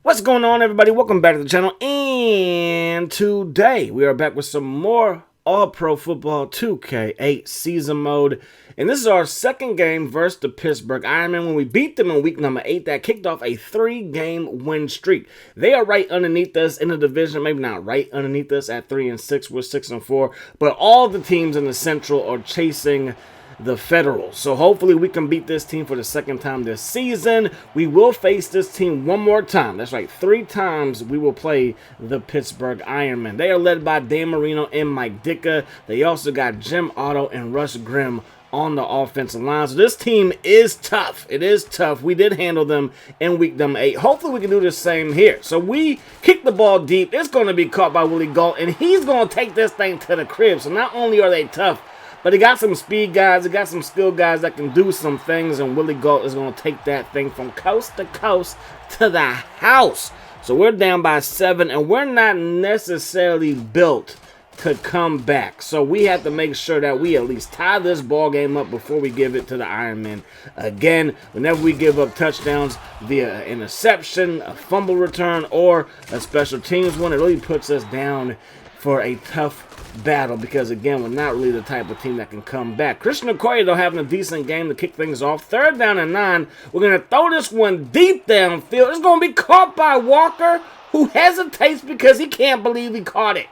What's going on, everybody? Welcome back to the channel, and today we are back with some more All-Pro Football 2K8 season mode, and this is our second game versus the Pittsburgh Ironmen. When we beat them in week number 8, that kicked off a 3-game win streak. They are right underneath us in the division, maybe not right underneath us at 3-6, we're 6-4, but all the teams in the Central are chasing the Federals. So hopefully we can beat this team for the second time this season. We will face this team one more time. That's right, 3 times we will play the Pittsburgh Ironmen. They are led by Dan Marino and Mike Ditka. They also got Jim Otto and Russ Grimm on the offensive line. So this team is tough. It is tough. We did handle them in week number 8. Hopefully we can do the same here. So we kick the ball deep. It's going to be caught by Willie Gault, and he's going to take this thing to the crib. So not only are they tough, but he got some speed guys, he got some skill guys that can do some things, and Willie Gault is going to take that thing from coast to coast to the house. So we're down by 7, and we're not necessarily built to come back. So we have to make sure that we at least tie this ball game up before we give it to the Ironmen again. Whenever we give up touchdowns via interception, a fumble return, or a special teams one, it really puts us down for a tough battle, because again, we're not really the type of team that can come back. Christian Okoye, though, having a decent game to kick things off. 3rd down and 9. We're going to throw this one deep downfield. It's going to be caught by Walker, who hesitates because he can't believe he caught it.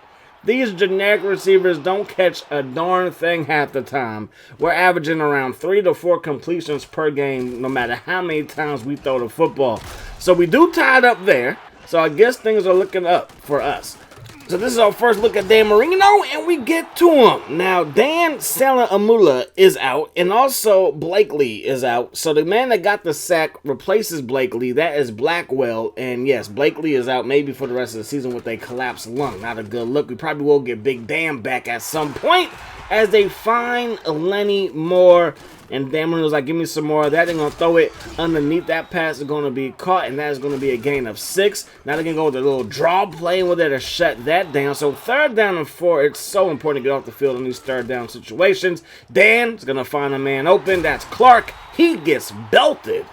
These generic receivers don't catch a darn thing half the time. We're averaging around 3 to 4 completions per game, no matter how many times we throw the football. So we do tie it up there. So I guess things are looking up for us. So this is our first look at Dan Marino, and we get to him. Now, Dan Salamula is out, and also Blakely is out. So the man that got the sack replaces Blakely. That is Blackwell. And yes, Blakely is out maybe for the rest of the season with a collapsed lung. Not a good look. We probably will get Big Dan back at some point as they find Lenny Moore. And Dan Marino's like, give me some more of that. They're going to throw it underneath. That pass is going to be caught, and that is going to be a gain of 6. Now they're going to go with a little draw play with it to shut that down. So 3rd down and 4, it's so important to get off the field in these 3rd down situations. Dan's going to find a man open. That's Clark. He gets belted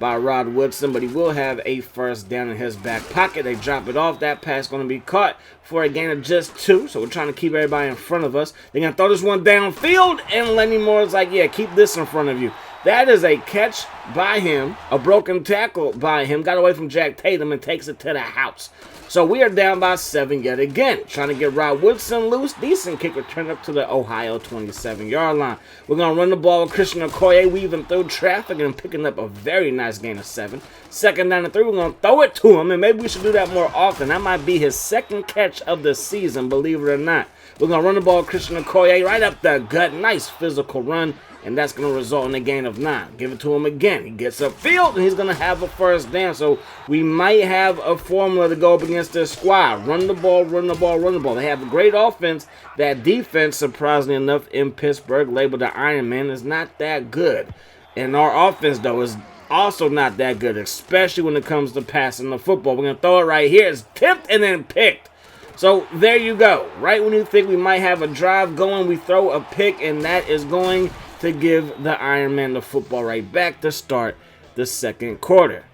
by Rod Woodson, but he will have a 1st down in his back pocket. They drop it off. That pass going to be caught for a gain of just 2, so we're trying to keep everybody in front of us. They're going to throw this one downfield, and Lenny Moore's like, yeah, keep this in front of you. That is a catch by him, a broken tackle by him, got away from Jack Tatum and takes it to the house. So we are down by 7 yet again, trying to get Rod Woodson loose. Decent kick return up to the Ohio 27-yard line. We're going to run the ball with Christian Okoye, weaving through traffic and picking up a very nice gain of 7. 2nd down and 3, we're going to throw it to him, and maybe we should do that more often. That might be his 2nd catch of the season, believe it or not. We're going to run the ball with Christian Okoye right up the gut. Nice physical run, and that's going to result in a gain of 9. Give it to him again. He gets upfield, and he's going to have a 1st down. So we might have a formula to go up against this squad. Run the ball, run the ball, run the ball. They have a great offense. That defense, surprisingly enough, in Pittsburgh, labeled the Iron Man, is not that good. And our offense, though, is also not that good, especially when it comes to passing the football. We're going to throw it right here. It's tipped and then picked. So there you go. Right when you think we might have a drive going, we throw a pick, and that is going to give the Ironman the football right back to start the 2nd quarter.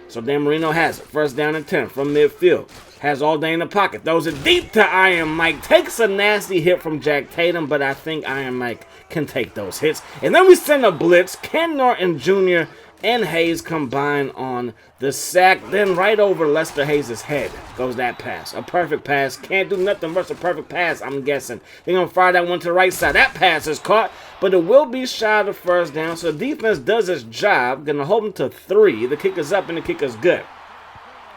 So Dan Marino has it. 1st down and 10 from midfield. Has all day in the pocket. Throws it deep to Iron Mike. Takes a nasty hit from Jack Tatum, but I think Iron Mike can take those hits. And then we send a blitz. Ken Norton Jr. and Hayes combine on the sack. Then right over Lester Hayes' head goes that pass. A perfect pass. Can't do nothing versus a perfect pass, I'm guessing. They're going to fire that one to the right side. That pass is caught, but it will be shy of the 1st down. So the defense does its job. Going to hold them to 3. The kick is up, and the kick is good.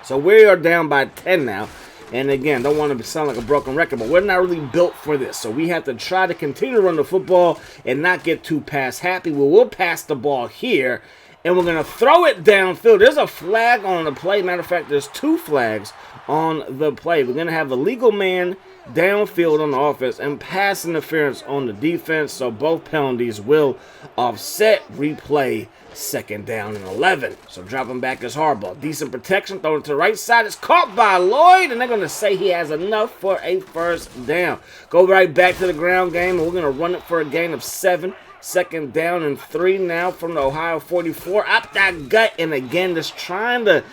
So we are down by 10 now. And again, don't want to sound like a broken record, but we're not really built for this. So we have to try to continue to run the football and not get too pass happy. We will pass the ball here, and we're going to throw it downfield. There's a flag on the play. Matter of fact, there's 2 flags on the play. We're going to have the legal man downfield on the offense and pass interference on the defense. So both penalties will offset. Replay 2nd down and 11. So dropping back is Harbaugh. Decent protection. Thrown to the right side. It's caught by Lloyd, and they're going to say he has enough for a 1st down. Go right back to the ground game, and we're going to run it for a gain of 7. Second down and 3 now from the Ohio 44. Up that gut, and again, just trying to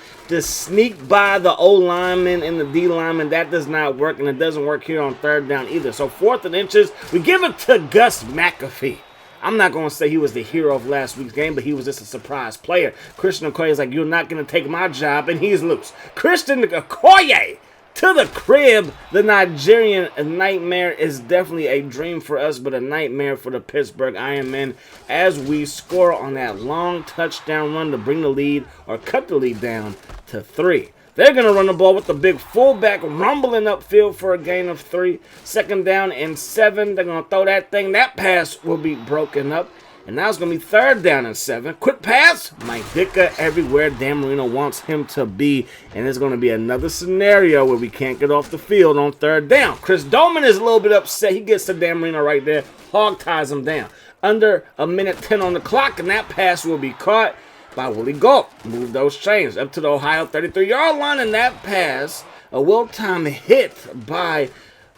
sneak by the O lineman and the D lineman. That does not work, and it doesn't work here on third down either. So 4th and inches, we give it to Gus McAfee. I'm not going to say he was the hero of last week's game, but he was just a surprise player. Christian Okoye is like, you're not going to take my job, and he's loose. Christian Okoye to the crib. The Nigerian nightmare is definitely a dream for us, but a nightmare for the Pittsburgh Ironmen as we score on that long touchdown run to bring the lead or cut the lead down to 3. They're going to run the ball with the big fullback rumbling upfield for a gain of 3. Second down and 7. They're going to throw that thing. That pass will be broken up. And now it's going to be 3rd down and 7. Quick pass. Mike Ditka everywhere Dan Marino wants him to be. And it's going to be another scenario where we can't get off the field on 3rd down. Chris Dolman is a little bit upset. He gets to Dan Marino right there. Hog ties him down. Under a minute 10 on the clock. And that pass will be caught by Willie Galt. Move those chains up to the Ohio 33-yard line, and that pass, a well-timed hit by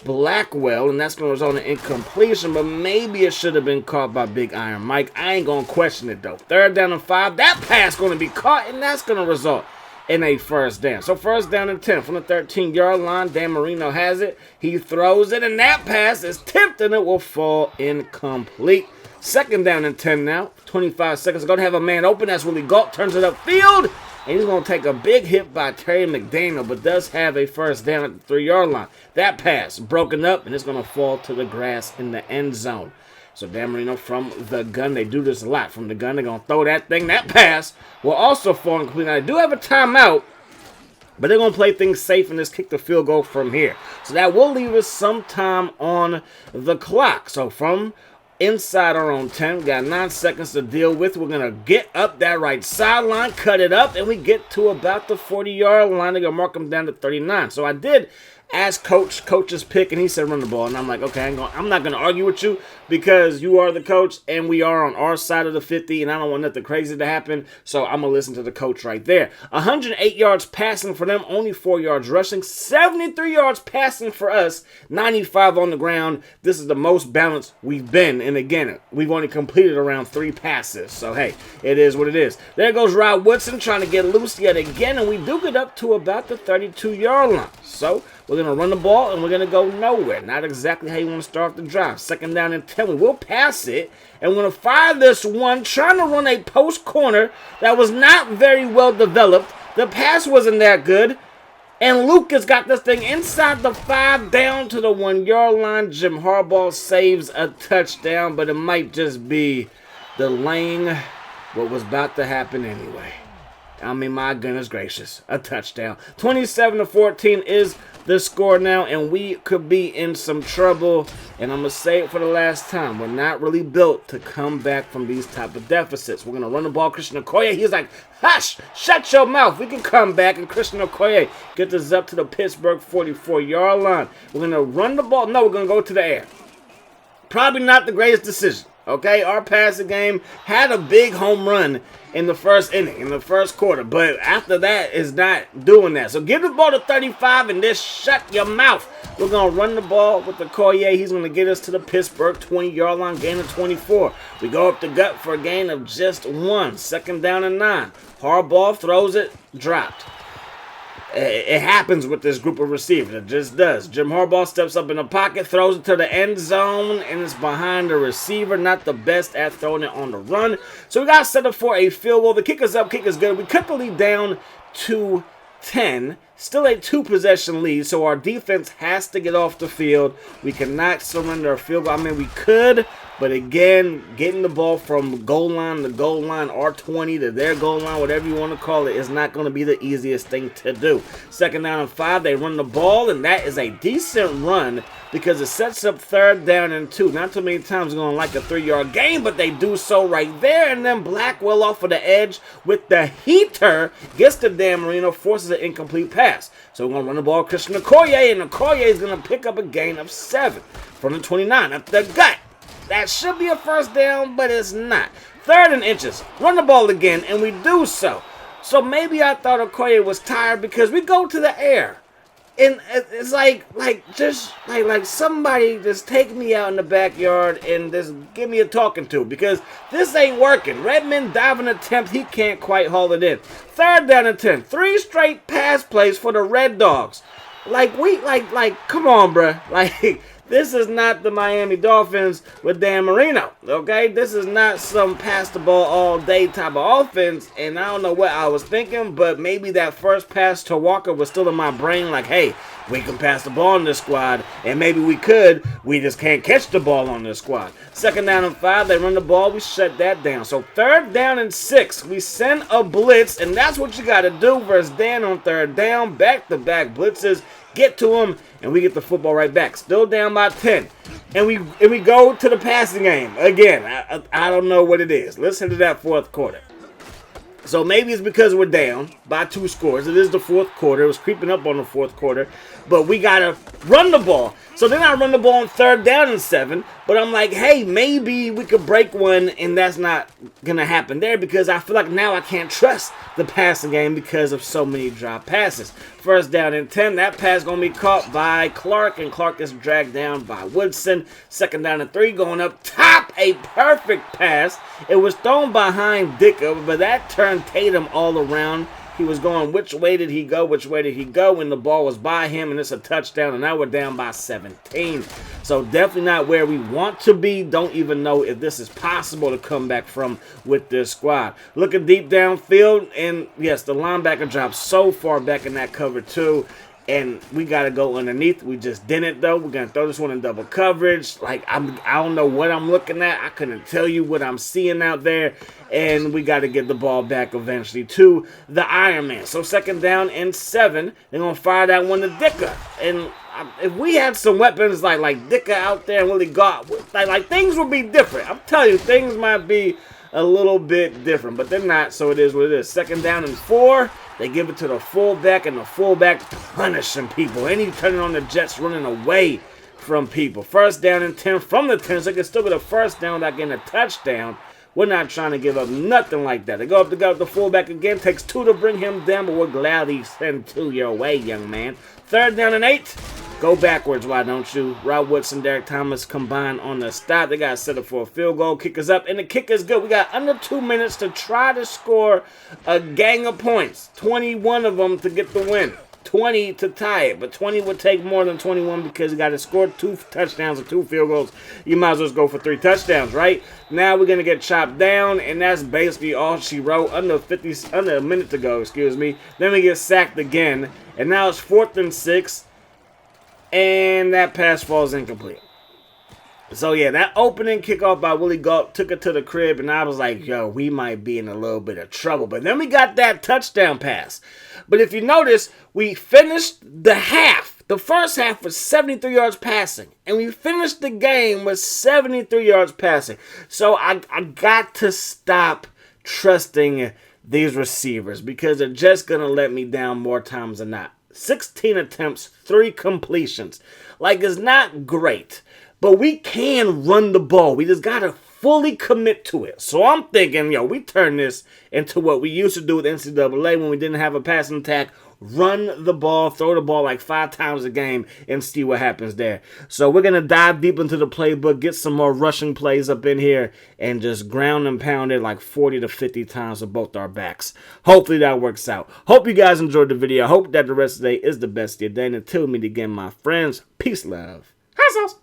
Blackwell, and that's going to result in incompletion, but maybe it should have been caught by Big Iron Mike. I ain't going to question it, though. 3rd down and 5, that pass going to be caught, and that's going to result in a 1st down. So 1st down and 10 from the 13-yard line. Dan Marino has it. He throws it, and that pass is tipped, and it will fall incomplete. 2nd down and 10 now. 25 seconds. Going to have a man open. That's Willie Galt. Turns it upfield. And he's going to take a big hit by Terry McDaniel, but does have a 1st down at the 3-yard line. That pass broken up, and it's going to fall to the grass in the end zone. So Dan Marino from the gun. They do this a lot. From the gun, they're going to throw that thing. That pass will also fall incomplete. Now, they do have a timeout, but they're going to play things safe and just kick the field goal from here. So that will leave us some time on the clock. So from inside our own 10, we got 9 seconds to deal with. We're going to get up that right sideline, cut it up, and we get to about the 40-yard line. They're going to mark them down to 39. So I did ask coach's pick, and he said run the ball. And I'm like, okay, I'm not going to argue with you because you are the coach, and we are on our side of the 50, and I don't want nothing crazy to happen, so I'm going to listen to the coach right there. 108 yards passing for them, only 4 yards rushing, 73 yards passing for us, 95 on the ground. This is the most balanced we've been, and again, we've only completed around 3 passes, so hey, it is what it is. There goes Rod Woodson trying to get loose yet again, and we do get up to about the 32-yard line. So we're going to run the ball, and we're going to go nowhere. Not exactly how you want to start the drive. 2nd down and 10. We will pass it, and we're going to fire this one, trying to run a post corner that was not very well developed. The pass wasn't that good, and Lucas got this thing inside the 5 down to the 1-yard line. Jim Harbaugh saves a touchdown, but it might just be delaying what was about to happen anyway. I mean, my goodness gracious, a touchdown. 27-14 is the score now, and we could be in some trouble. And I'm going to say it for the last time. We're not really built to come back from these type of deficits. We're going to run the ball. Christian Okoye, he's like, hush, shut your mouth. We can come back. And Christian Okoye gets us up to the Pittsburgh 44-yard line. We're going to run the ball. No, we're going to go to the air. Probably not the greatest decision. Okay, our passing game had a big home run in the first inning, in the first quarter, but after that is not doing that. So give the ball to 35 and just shut your mouth. We're going to run the ball with the Okoye. He's going to get us to the Pittsburgh 20-yard line, gain of 24. We go up the gut for a gain of just 1. 2nd down and 9. Harbaugh throws it, dropped. It happens with this group of receivers. It just does. Jim Harbaugh steps up in the pocket, throws it to the end zone, and it's behind the receiver. Not the best at throwing it on the run. So we got set up for a field goal. The kick is up, kick is good. We cut the lead down to 10. Still a 2-possession lead, so our defense has to get off the field. We cannot surrender a field goal. I mean, we could, but again, getting the ball from goal line to goal line, R20 to their goal line, whatever you want to call it, is not going to be the easiest thing to do. 2nd down and 5, they run the ball, and that is a decent run because it sets up 3rd down and 2. Not too many times going to like a 3-yard gain, but they do so right there, and then Blackwell off of the edge with the heater gets to Dan Marino, forces an incomplete pass. So we're going to run the ball Christian Okoye, and Okoye is going to pick up a gain of 7 from the 29 up the gut. That should be a 1st down, but it's not. 3rd and inches. Run the ball again, and we do so. So maybe I thought Okoye was tired because we go to the air. And it's like somebody just take me out in the backyard and just give me a talking to, because this ain't working. Redmond diving attempt, he can't quite haul it in. 3rd down and 10. 3 straight pass plays for the Red Dogs. Like, come on, bruh. Like, this is not the Miami Dolphins with Dan Marino, okay? This is not some pass the ball all day type of offense, and I don't know what I was thinking, but maybe that first pass to Walker was still in my brain, like, hey, we can pass the ball in this squad, and maybe we just can't catch the ball on this squad. 2nd down and 5, they run the ball, we shut that down. So 3rd down and 6, we send a blitz, and that's what you got to do versus Dan on 3rd down, back-to-back blitzes. Get to him, and we get the football right back. Still down by 10. And we go to the passing game. Again, I don't know what it is. Listen to that 4th quarter. So maybe it's because we're down by 2 scores. It is the 4th quarter. It was creeping up on the 4th quarter. But we got to run the ball. So then I run the ball on 3rd down and 7. But I'm like, hey, maybe we could break one, and that's not going to happen there, because I feel like now I can't trust the passing game because of so many drop passes. 1st down and 10. That pass going to be caught by Clark, and Clark is dragged down by Woodson. 2nd down and 3, going up top. A perfect pass. It was thrown behind Dicker, but that turned Tatum all around. He was going, which way did he go, and the ball was by him, and it's a touchdown, and now we're down by 17. So definitely not where we want to be. Don't even know if this is possible to come back from with this squad. Looking deep downfield, and yes, the linebacker dropped so far back in that cover too, and we got to go underneath. We just didn't, though. We're going to throw this one in double coverage. Like, I don't know what I'm looking at. I couldn't tell you what I'm seeing out there. And we got to get the ball back eventually to the Iron Man. So 2nd down and 7. They're going to fire that one to Dicker. And if we had some weapons like Dicker out there and Willie Gott, like things would be different. I'm telling you, things might be a little bit different. But they're not, so it is what it is. 2nd down and 4. They give it to the fullback, and the fullback punishing people. And he's turning on the Jets, running away from people. 1st down and 10 from the 10, so they can still get a 1st down without getting a touchdown. We're not trying to give up nothing like that. They go up the fullback again. Takes 2 to bring him down, but we're gladly send 2 your way, young man. 3rd down and 8. Go backwards, why don't you? Rob Woodson, Derek Thomas combined on the stop. They got to set up for a field goal. Kick is up, and the kick is good. We got under 2 minutes to try to score a gang of points. 21 of them to get the win. 20 to tie it, but 20 would take more than 21 because you got to score 2 touchdowns or 2 field goals. You might as well go for 3 touchdowns, right? Now we're going to get chopped down, and that's basically all she wrote. Under a minute to go, excuse me. Then we get sacked again, and now it's 4th and 6. And that pass falls incomplete. So, yeah, that opening kickoff by Willie Galt took it to the crib, and I was like, yo, we might be in a little bit of trouble. But then we got that touchdown pass. But if you notice, we finished the half. The first half was 73 yards passing. And we finished the game with 73 yards passing. So I got to stop trusting these receivers because they're just going to let me down more times than not. 16 attempts, 3 completions. Like, it's not great, but we can run the ball. We just got to fully commit to it. So I'm thinking, yo, we turn this into what we used to do with NCAA when we didn't have a passing attack. Run the ball, throw the ball like 5 times a game and see what happens there. So we're going to dive deep into the playbook, get some more rushing plays up in here, and just ground and pound it like 40 to 50 times with both our backs. Hopefully that works out. Hope you guys enjoyed the video. Hope that the rest of the day is the best of your day. And until we meet again, my friends, peace, love. High sauce.